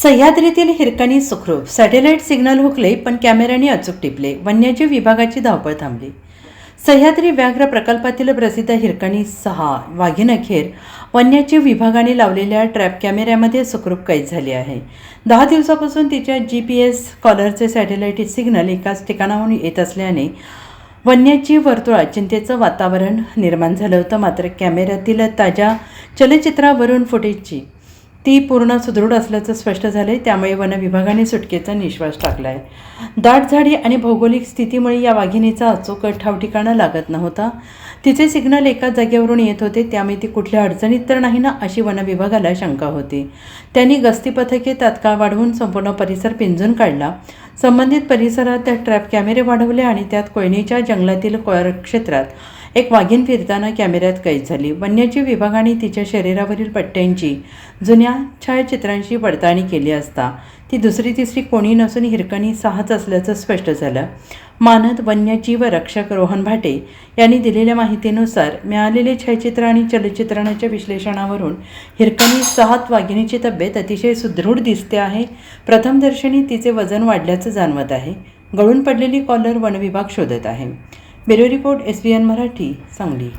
सह्याद्रीतील हिरकणी सुखरूप. Satellite signal हुकले पण कॅमेऱ्याने अचूक टिपले. वन्यजीव विभागाची धावपळ थांबली. सह्याद्री व्याघ्र प्रकल्पातील प्रसिद्ध हिरकणी 6 वाघीण अखेर वन्यजीव विभागाने लावलेल्या ट्रॅप कॅमेऱ्यामध्ये सुखरूप कैद झाली आहे. 10 दिवसापासून तिच्या GPS कॉलरचे सॅटेलाईट सिग्नल एकाच ठिकाणाहून येत असल्याने वन्यजीव वर्तुळात चिंतेचं वातावरण निर्माण झालं होतं. मात्र कॅमेऱ्यातील ताज्या चलचित्रावरून फुटेजची ती पूर्ण सुदृढ असल्याचं स्पष्ट झालं आहे. त्यामुळे वन विभागाने सुटकेचा निश्वास टाकला आहे. दाट झाडी आणि भौगोलिक स्थितीमुळे या वाघिणीचा अचूक ठावठिकाणा लागत नव्हता. तिचे सिग्नल एकाच जागेवरून येत होते, त्यामुळे ती कुठल्या अडचणीत तर नाही ना, अशी वन विभागाला शंका होती. त्यांनी गस्ती पथके तात्काळ वाढवून संपूर्ण परिसर पिंजून काढला. संबंधित परिसरात ट्रॅप कॅमेरे वाढवले आणि त्यात कोयनेच्या जंगलातील क्षेत्रात एक वाघीण फिरताना कॅमेऱ्यात कैद झाली. वन्यजीव विभागाने तिच्या शरीरावरील पट्ट्यांची जुन्या छायाचित्रांशी पडताळणी केली असता ती दुसरी तिसरी कोणी नसून हिरकणी 6च असल्याचं स्पष्ट झालं. मानद वन्यजीव रक्षक रोहन भाटे यांनी दिलेल्या माहितीनुसार मिळालेले छायाचित्र आणि चलचित्रणाच्या विश्लेषणावरून हिरकणी 6 वाघिणीची तब्येत अतिशय सुदृढ दिसते आहे. प्रथमदर्शनी तिचे वजन वाढल्याचं जाणवत आहे. गळून पडलेली कॉलर वनविभाग शोधत आहे. Bureau report SBN Marathi, Sangli.